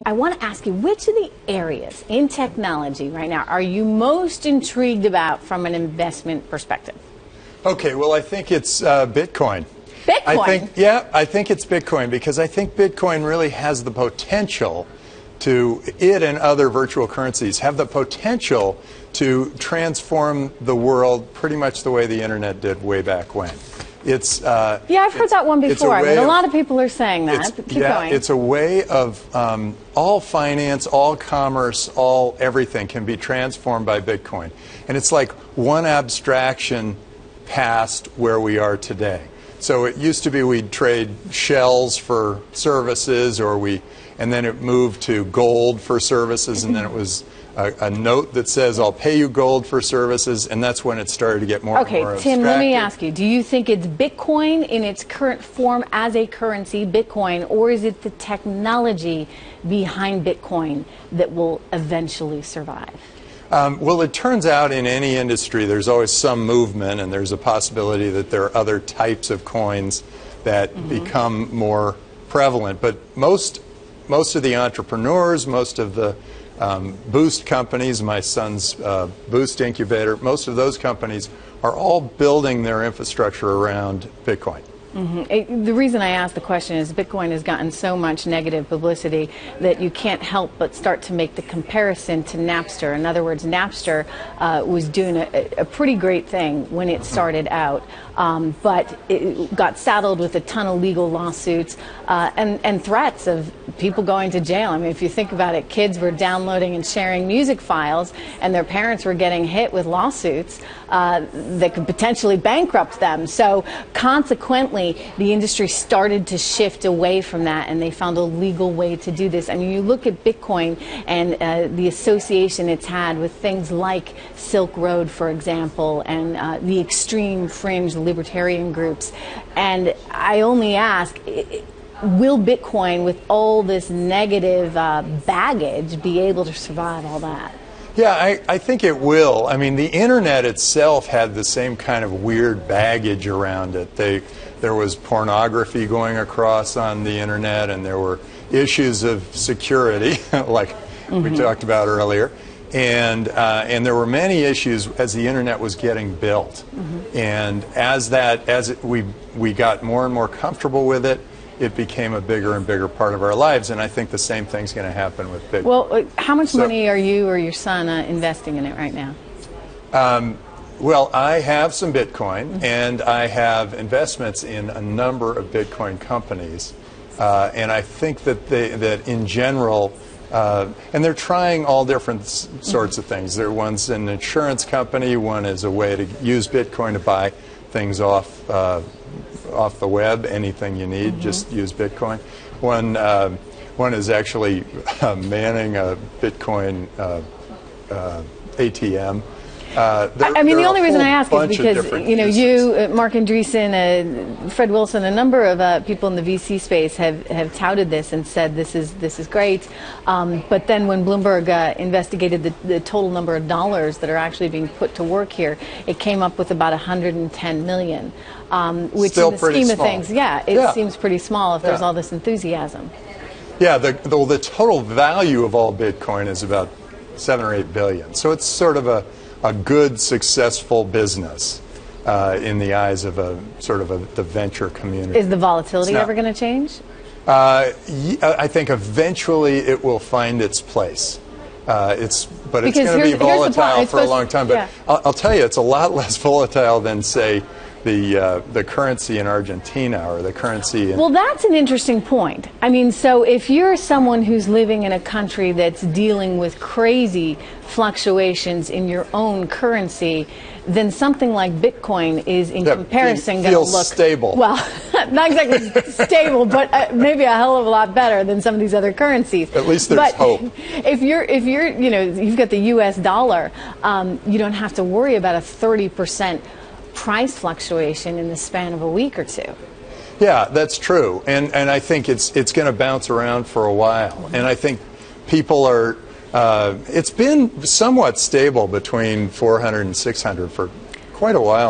I want to ask you, which of the areas in technology right now are you most intrigued about from an investment perspective? Okay, well, I think it's Bitcoin. Bitcoin? I think it's Bitcoin because I think Bitcoin really has the potential it and other virtual currencies have the potential to transform the world pretty much the way the internet did way back when. Yeah, I've heard that one before. I mean, a lot of people are saying that. Keep going. It's a way of all finance, all commerce, everything can be transformed by Bitcoin. And it's like one abstraction past where we are today. So it used to be we'd trade shells for services, and then it moved to gold for services, and then it was a note that says, I'll pay you gold for services, and that's when it started to get more and more abstracted. Okay, Tim, let me ask you, do you think it's Bitcoin in its current form as a currency, Bitcoin, or is it the technology behind Bitcoin that will eventually survive? Well, it turns out in any industry there's always some movement, and there's a possibility that there are other types of coins that become more prevalent. But most of the entrepreneurs, most of the Boost companies, my son's Boost incubator, most of those companies are all building their infrastructure around Bitcoin. The reason I asked the question is Bitcoin has gotten so much negative publicity that you can't help but start to make the comparison to Napster. In other words, Napster was doing a pretty great thing when it started out, but it got saddled with a ton of legal lawsuits and threats of people going to jail. I mean, if you think about it, kids were downloading and sharing music files, and their parents were getting hit with lawsuits that could potentially bankrupt them. So consequently, the industry started to shift away from that, and they found a legal way to do this. I mean, you look at Bitcoin and the association it's had with things like Silk Road, for example, and the extreme fringe libertarian groups. And I only ask, will Bitcoin, with all this negative baggage, be able to survive all that? Yeah, I think it will. I mean, the internet itself had the same kind of weird baggage around it. There was pornography going across on the internet, and there were issues of security, like we talked about earlier. And there were many issues as the internet was getting built. And we got more and more comfortable with it, it became a bigger and bigger part of our lives, and I think the same thing's going to happen with Bitcoin. Well, how much money are you or your son investing in it right now? Well, I have some Bitcoin, and I have investments in a number of Bitcoin companies, and I think that in general, and they're trying all different sorts of things. One's an insurance company, one is a way to use Bitcoin to buy things off the web, anything you need, just use Bitcoin. One is actually manning a Bitcoin ATM. I mean, the only reason I ask is because, you know, you, Mark Andreessen, Fred Wilson, a number of people in the VC space have touted this and said this is great. But then when Bloomberg investigated the total number of dollars that are actually being put to work here, it came up with about 110 million, which still in the scheme small. of things, it seems pretty small if there's all this enthusiasm. Yeah, the total value of all Bitcoin is about 7 or 8 billion. So it's sort of a good, successful business in the eyes of the venture community. Is the volatility ever going to change? I think eventually it will find its place. But it's going to be volatile for a long time. But I'll tell you, it's a lot less volatile than, say, the currency in Argentina or the currency in... Well, that's an interesting point. I mean, so if you're someone who's living in a country that's dealing with crazy fluctuations in your own currency, then something like Bitcoin is, in comparison, going to look stable. Well, not exactly stable, but maybe a hell of a lot better than some of these other currencies. At least there's hope. If you're, you know, you've got the U.S. dollar, you don't have to worry about a 30% price fluctuation in the span of a week or two. Yeah, that's true, and I think it's going to bounce around for a while, and I think people are. It's been somewhat stable between 400 and 600 for quite a while now.